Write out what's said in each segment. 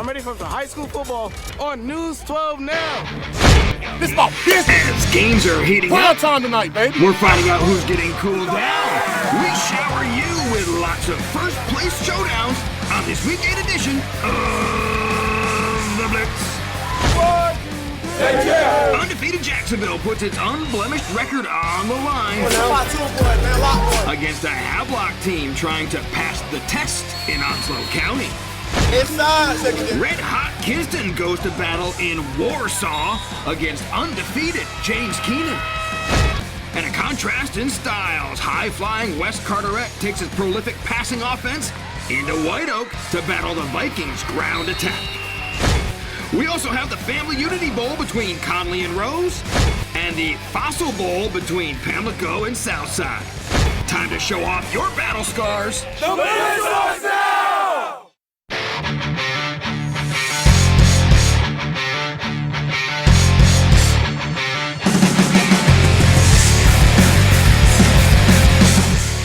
I'm ready for some high school football on News 12 now. This ball business. Games are heating Prime up. time tonight, baby. We're finding out who's getting cooled down. We shower you with lots of first place showdowns on this weekend edition of the Blitz. Undefeated Jacksonville puts its unblemished record on the line against a Havelock team trying to pass the test in Onslow County. Red Hot Kinston goes to battle in Warsaw against undefeated James Keenan. And a contrast in styles, high-flying West Carteret takes its prolific passing offense into White Oak to battle the Vikings' ground attack. We also have the Family Unity Bowl between Conley and Rose, and the Fossil Bowl between Pamlico and Southside. Time to show off your battle scars. The Blitz starts now!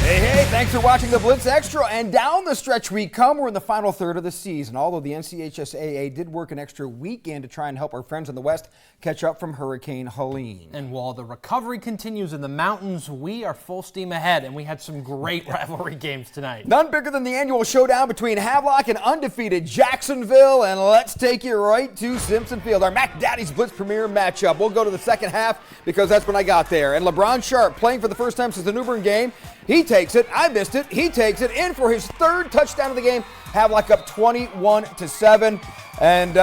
Hey, thanks for watching the Blitz Extra, and down the stretch we come. We're in the final third of the season, although the NCHSAA did work an extra weekend to try and help our friends in the West catch up from Hurricane Helene. And while the recovery continues in the mountains, we are full steam ahead, and we had some great rivalry games tonight. None bigger than the annual showdown between Havelock and undefeated Jacksonville, and let's take you right to Simpson Field, our Mac Daddy's Blitz Premier matchup. We'll go to the second half because that's when I got there. And LeBron Sharp, playing for the first time since the Newbern game, he takes it. I missed it. He takes it in for his third touchdown of the game. Havelock up 21-7. And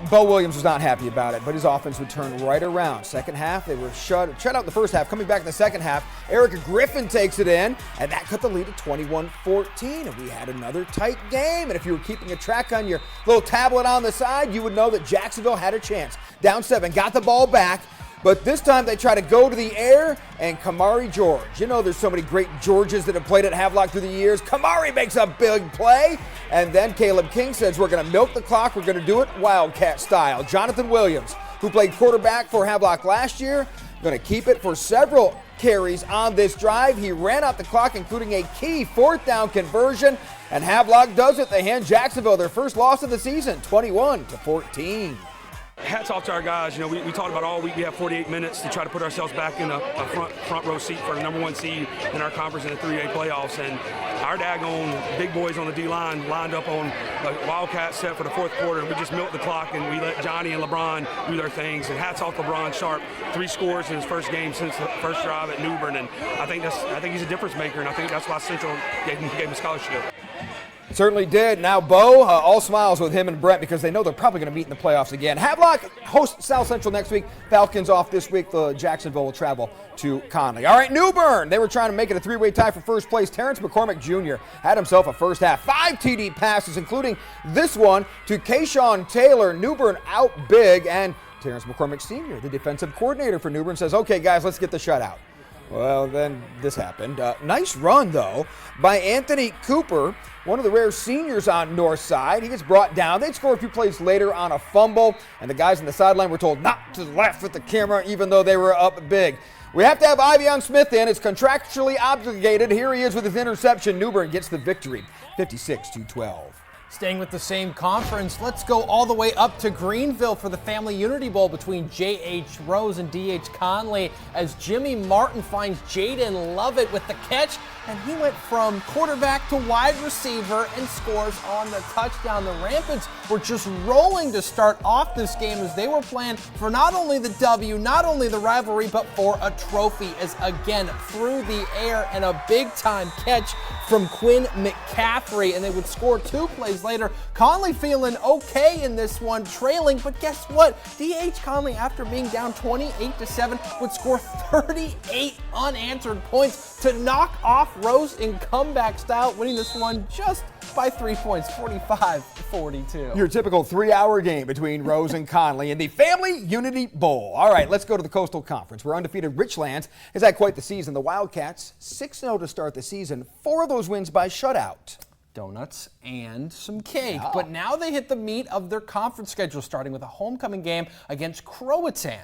Bo Williams was not happy about it, but his offense would turn right around. Second half, they were shut out in the first half. Coming back in the second half, Erica Griffin takes it in, and that cut the lead to 21-14. And we had another tight game. And if you were keeping a track on your little tablet on the side, you would know that Jacksonville had a chance. Down 7, got the ball back. But this time they try to go to the air, and Kamari George. You know there's so many great Georges that have played at Havelock through the years. Kamari makes a big play, and then Caleb King says, we're going to milk the clock. We're going to do it Wildcat style. Jonathan Williams, who played quarterback for Havelock last year, going to keep it for several carries on this drive. He ran out the clock, including a key fourth down conversion, and Havelock does it. They hand Jacksonville their first loss of the season, 21-14. Hats off to our guys. You know, we talked about all week. We have 48 minutes to try to put ourselves back in a front row seat for the number 1 seed in our conference in the 3A playoffs. And our daggone big boys on the D-line lined up on a Wildcat set for the fourth quarter. And we just milked the clock, and we let Johnny and LeBron do their things. And hats off to LeBron Sharp. 3 scores in his first game since the first drive at Newbern. And I think he's a difference maker, and I think that's why Central gave him a scholarship. Certainly did. Now Bo, all smiles with him and Brent because they know they're probably going to meet in the playoffs again. Havelock hosts South Central next week. Falcons off this week. Jacksonville will travel to Conley. All right, Newbern. They were trying to make it a 3-way tie for first place. Terrence McCormick Jr. had himself a first half. 5 TD passes, including this one to Kayshawn Taylor. Newbern out big, and Terrence McCormick Sr., the defensive coordinator for Newbern, says, okay, guys, let's get the shutout. Well, then this happened. Nice run, though, by Anthony Cooper, one of the rare seniors on North Side. He gets brought down. They'd score a few plays later on a fumble, and the guys on the sideline were told not to laugh at the camera, even though they were up big. We have to have Ivion Smith in. It's contractually obligated. Here he is with his interception. Newbern gets the victory, 56-12. Staying with the same conference, let's go all the way up to Greenville for the Family Unity Bowl between J.H. Rose and D.H. Conley as Jimmy Martin finds Jaden Lovett with the catch, and he went from quarterback to wide receiver and scores on the touchdown. The Rampants were just rolling to start off this game as they were playing for not only the W, not only the rivalry, but for a trophy as again through the air and a big-time catch from Quinn McCaffrey, and they would score 2 plays later. Conley feeling okay in this one, trailing, but guess what? D.H. Conley, after being down 28-7, would score 38 unanswered points to knock off Rose in comeback style, winning this one just by 3 points, 45-42. Your typical 3-hour game between Rose and Conley in the Family Unity Bowl. All right, let's go to the Coastal Conference, where undefeated Richlands has had quite the season. The Wildcats, 6-0 to start the season, 4 of those wins by shutout. Donuts and some cake. Yeah. But now they hit the meat of their conference schedule, starting with a homecoming game against Croatan.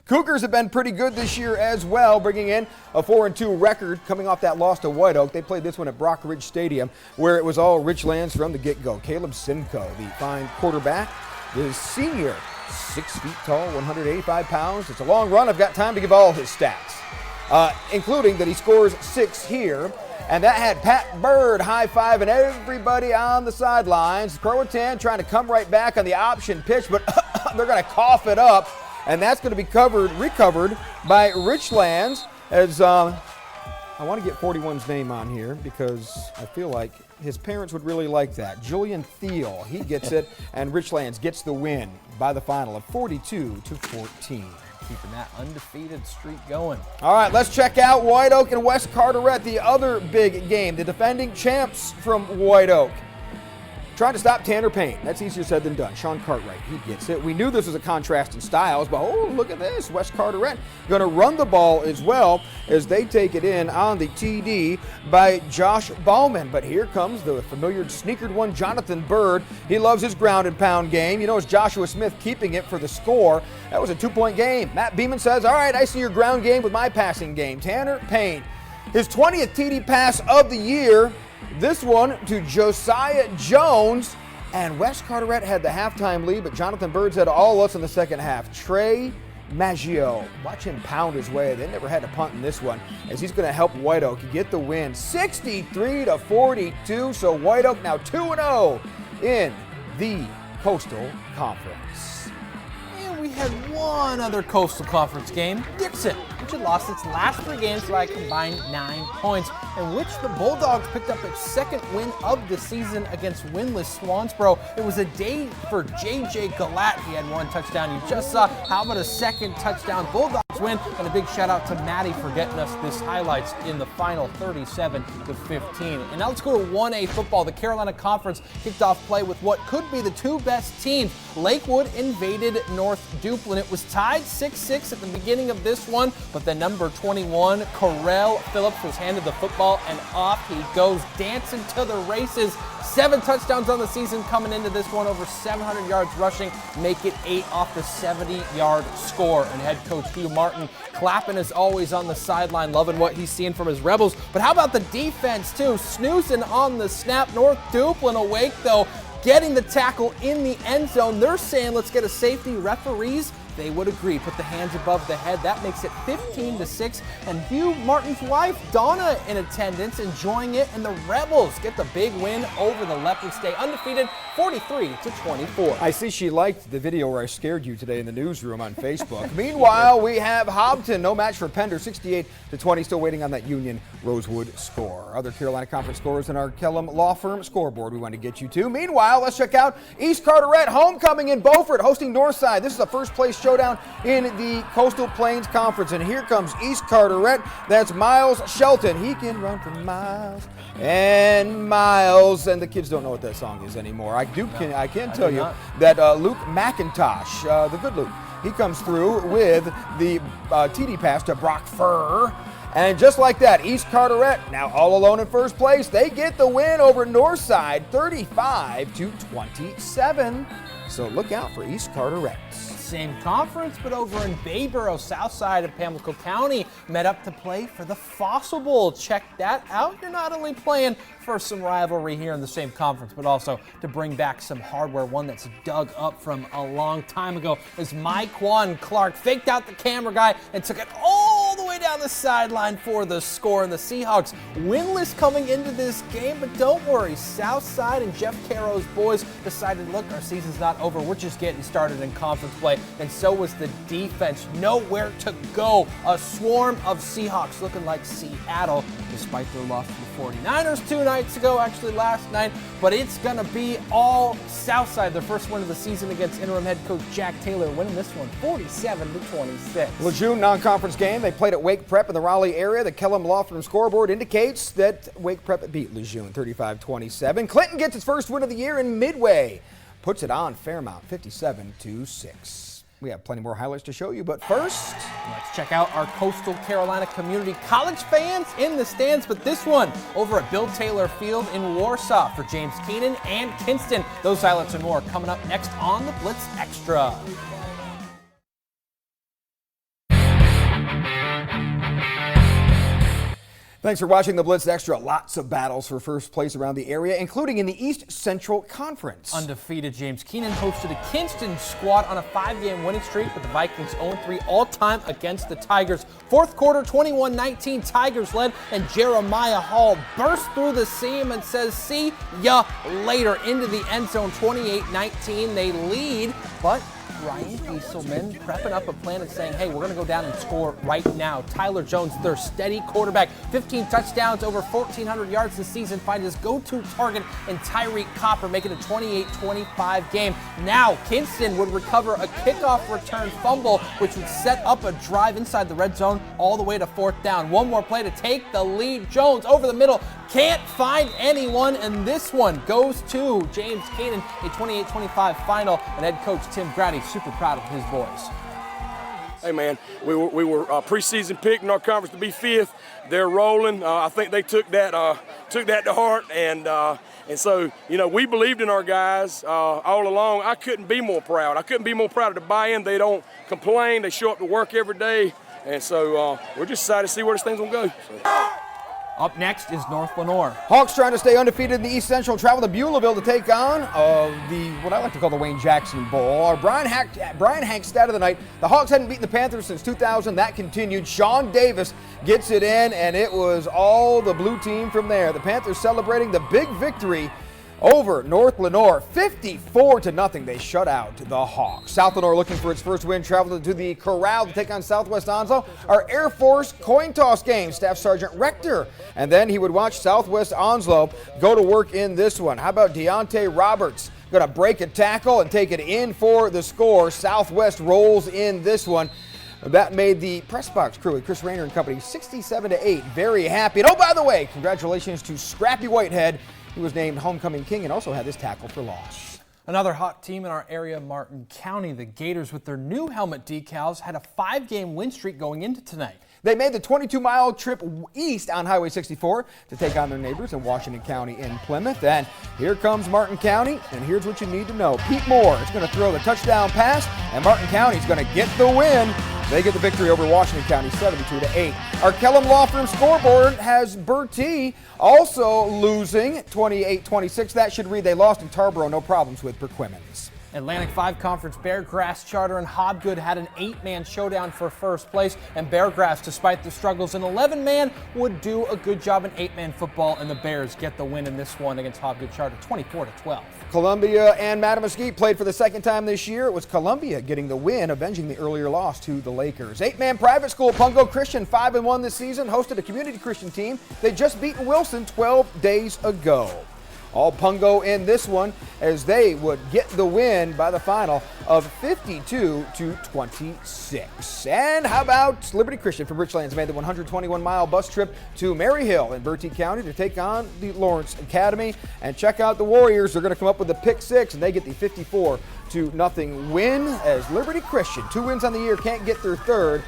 Cougars have been pretty good this year as well, bringing in a 4-2 record coming off that loss to White Oak. They played this one at Brock Ridge Stadium, where it was all Richlands from the get-go. Caleb Simcoe, the fine quarterback, the senior, 6 feet tall, 185 pounds. It's a long run. I've got time to give all his stats, including that he scores 6 here. And that had Pat Bird high-fiving everybody on the sidelines. Croatan trying to come right back on the option pitch, but they're going to cough it up. And that's going to be recovered by Richlands. As I want to get 41's name on here because I feel like his parents would really like that. Julian Thiel, he gets it, and Richlands gets the win by the final of 42-14. Keeping that undefeated streak going. All right, let's check out White Oak and West Carteret, the other big game. The defending champs from White Oak. Trying to stop Tanner Payne. That's easier said than done. Sean Cartwright, he gets it. We knew this was a contrast in styles, but oh, look at this. West Carteret going to run the ball as well as they take it in on the TD by Josh Bauman. But here comes the familiar sneakered one, Jonathan Bird. He loves his ground and pound game. You know, it's Joshua Smith keeping it for the score. That was a 2-point game. Matt Beeman says, all right, I see your ground game with my passing game. Tanner Payne, his 20th TD pass of the year. This one to Josiah Jones, and West Carteret had the halftime lead, but Jonathan Bird said all us in the second half. Trey Maggio, watch him pound his way. They never had to punt in this one, as he's going to help White Oak get the win, 63-42. So White Oak now 2-0 in the Coastal Conference. And we had one other Coastal Conference game, Dixon, which had lost its last 3 games by a combined 9 points, in which the Bulldogs picked up its second win of the season against winless Swansboro. It was a day for J.J. Galat. He had 1 touchdown. You just saw how about a second touchdown. Bulldogs win, and a big shout out to Maddie for getting us this highlights in the final 37-15. And now let's go to 1A football. The Carolina Conference kicked off play with what could be the 2 best teams. Lakewood invaded North Duplin. It was tied 6-6 at the beginning of this one, but the number 21, Correll Phillips, was handed the football, and off he goes, dancing to the races. 7 touchdowns on the season coming into this one, over 700 yards rushing, make it 8 off the 70-yard score. And head coach Hugh Martin clapping as always on the sideline, loving what he's seeing from his Rebels. But how about the defense too? Snoozing on the snap. North Duplin awake though, getting the tackle in the end zone. They're saying let's get a safety. Referees, they would agree. Put the hands above the head. That makes it 15-6. And Hugh Martin's wife, Donna, in attendance, enjoying it. And the Rebels get the big win over the Leopards, stay undefeated, 43-24. I see she liked the video where I scared you today in the newsroom on Facebook. Meanwhile, we have Hobton, no match for Pender, 68-20, still waiting on that Union Rosewood score. Other Carolina Conference scores in our Kellum Law Firm scoreboard we want to get you to. Meanwhile, let's check out East Carteret homecoming in Beaufort, hosting Northside. This is a first place showdown in the Coastal Plains Conference, and here comes East Carteret. That's Miles Shelton. He can run for miles and miles, and the kids don't know what that song is anymore. I can tell you that Luke McIntosh, the good Luke, he comes through with the TD pass to Brock Furr. And just like that, East Carteret, now all alone in first place, they get the win over Northside, 35-27. So look out for East Carteret. Same conference, but over in Bayboro, south side of Pamlico County, met up to play for the Fossil Bowl. Check that out. You're not only playing for some rivalry here in the same conference, but also to bring back some hardware, one that's dug up from a long time ago, as Myquan Clark faked out the camera guy and took it all the way down the sideline for the score. And the Seahawks winless coming into this game, but don't worry, Southside and Jeff Caro's boys decided, look, our season's not over. We're just getting started in conference play. And so was the defense. Nowhere to go. A swarm of Seahawks looking like Seattle, despite their loss to the 49ers 2 nights ago, actually last night. But it's going to be all Southside. Their first win of the season against interim head coach Jack Taylor, winning this one 47-26. Lejeune non-conference game. They played at Wake Prep in the Raleigh area. The Kellum Law Firm scoreboard indicates that Wake Prep beat Lejeune 35-27. Clinton gets its first win of the year in Midway. Puts it on Fairmount 57-6. We have plenty more highlights to show you, but first, let's check out our Coastal Carolina Community College fans in the stands, but this one over at Bill Taylor Field in Warsaw for James Keenan and Kinston. Those highlights and more coming up next on the Blitz Extra. Thanks for watching the Blitz Extra. Lots of battles for first place around the area, including in the East Central Conference. Undefeated James Keenan hosted a Kinston squad on a 5-game winning streak with the Vikings 0-3 all-time against the Tigers. Fourth quarter, 21-19, Tigers led, and Jeremiah Hall burst through the seam and says, "See ya later," into the end zone. 28-19, they lead, but Ryan Gieselman prepping up a plan and saying, hey, we're going to go down and score right now. Tyler Jones, their steady quarterback, 15 touchdowns, over 1,400 yards this season, finds his go-to target in Tyreek Copper, making a 28-25 game. Now, Kinston would recover a kickoff return fumble, which would set up a drive inside the red zone all the way to fourth down. One more play to take the lead. Jones over the middle, can't find anyone, and this one goes to James Keenan, a 28-25 final, and head coach Tim Grady super proud of his boys. Hey man, we were preseason picked in our conference to be fifth. They're rolling. I think they took that to heart, and so we believed in our guys all along. I couldn't be more proud. I couldn't be more proud of the buy-in. They don't complain. They show up to work every day, and so we're just excited to see where this thing's gonna go. So. Up next is North Lenore. Hawks trying to stay undefeated in the East Central, travel to Beulahville to take on what I like to call the Wayne Jackson Bowl. Our Brian Hank stat of the night: the Hawks hadn't beaten the Panthers since 2000. That continued. Sean Davis gets it in, and it was all the blue team from there. The Panthers celebrating the big victory over North Lenore, 54-0. They shut out the Hawks. South Lenore looking for its first win, traveled to the Corral to take on Southwest Onslow. Our Air Force coin toss game, Staff Sergeant Rector, and then he would watch Southwest Onslow go to work in this one. How about Deontay Roberts? Going to break a tackle and take it in for the score. Southwest rolls in this one. That made the press box crew at Chris Rayner and company 67-8 very happy. And oh, by the way, congratulations to Scrappy Whitehead. He was named homecoming king and also had this tackle for loss. Another hot team in our area, Martin County. The Gators, with their new helmet decals, had a 5-game win streak going into tonight. They made the 22-mile trip east on Highway 64 to take on their neighbors in Washington County in Plymouth. And here comes Martin County, and here's what you need to know. Pete Moore is going to throw the touchdown pass, and Martin County is going to get the win. They get the victory over Washington County 72-8. Our Kellum Law Firm scoreboard has Bertie also losing 28-26. That should read they lost in Tarboro, no problems with Perquimans. Atlantic 5 Conference Beargrass Charter and Hobgood had an 8-man showdown for first place, and Beargrass, despite the struggles in 11-man, would do a good job in 8-man football, and the Bears get the win in this one against Hobgood Charter 24-12. Columbia and Mattamuskeet played for the second time this year. It was Columbia getting the win, avenging the earlier loss to the Lakers. 8-man private school Pungo Christian, 5-1 this season, hosted a community Christian team. They just beaten Wilson 12 days ago. All Pungo in this one as they would get the win by the final of 52-26. And how about Liberty Christian from Richlands made the 121-mile bus trip to Maryhill in Bertie County to take on the Lawrence Academy. And check out the Warriors. They're going to come up with a pick 6, and they get the 54-0 win as Liberty Christian, 2 wins on the year, can't get their third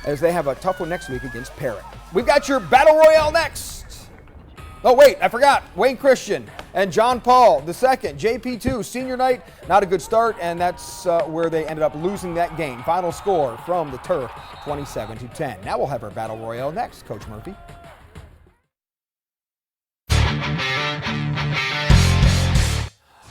as they have a tough one next week against Parrott. We've got your Battle Royale next. Oh, wait, I forgot. Wayne Christian and John Paul II, JP2, senior night. Not a good start, and that's where they ended up losing that game. Final score from the turf, 27-10. Now we'll have our Battle Royale next. Coach Murphy.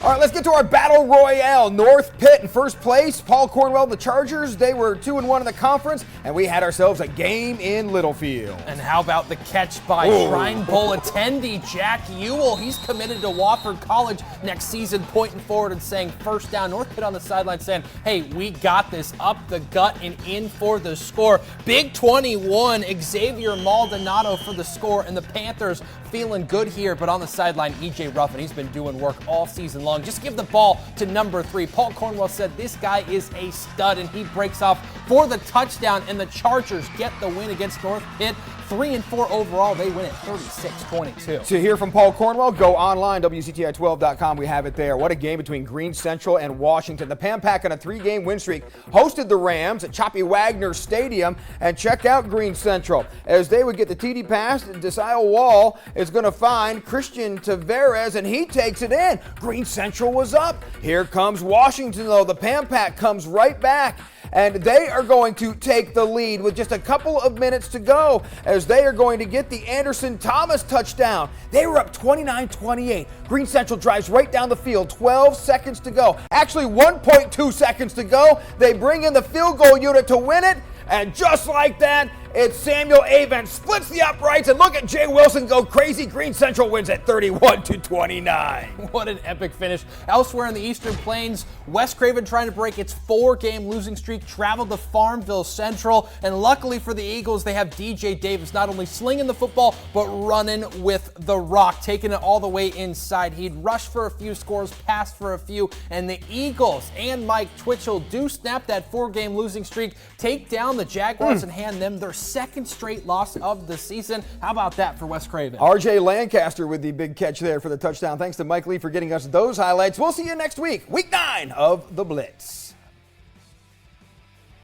All right, let's get to our Battle Royale. North Pitt in first place. Paul Cornwell and the Chargers. They were 2-1 in the conference, and we had ourselves a game in Littlefield. And how about the catch by Shrine Bowl attendee Jack Ewell? He's committed to Wofford College next season, pointing forward and saying first down. North Pitt on the sideline saying, hey, we got this, up the gut and in for the score. Big 21, Xavier Maldonado for the score, and the Panthers feeling good here, but on the sideline, E.J. Ruffin, he's been doing work all season long. Just give the ball to number 3. Paul Cornwell said this guy is a stud, and he breaks off for the touchdown, and the Chargers get the win against North Pitt. 3-4 overall. They win at 36-22. To hear from Paul Cornwell, go online, WCTI12.com. We have it there. What a game between Green Central and Washington. The Pan Pack on a 3-game win streak hosted the Rams at Choppy Wagner Stadium. And check out Green Central. As they would get the TD pass, Desile Wall is going to find Christian Tavares, and he takes it in. Green Central was up. Here comes Washington, though. The Pan Pack comes right back and they are going to take the lead with just a couple of minutes to go as they are going to get the Anderson Thomas touchdown. They were up 29-28. Green Central drives right down the field, 12 seconds to go. Actually, 1.2 seconds to go. They bring in the field goal unit to win it, and just like that, it's Samuel Avent splits the uprights, and look at Jay Wilson go crazy. Green Central wins at 31-29. What an epic finish. Elsewhere in the Eastern Plains, West Craven, trying to break its 4-game losing streak, traveled to Farmville Central, and luckily for the Eagles, they have DJ Davis not only slinging the football, but running with the rock, taking it all the way inside. He'd rushed for a few scores, passed for a few, and the Eagles and Mike Twitchell do snap that 4-game losing streak, take down the Jaguars, and hand them their second straight loss of the season. How about that for West Craven? RJ Lancaster with the big catch there for the touchdown. Thanks to Mike Lee for getting us those highlights. We'll see you next week, week 9 of The Blitz.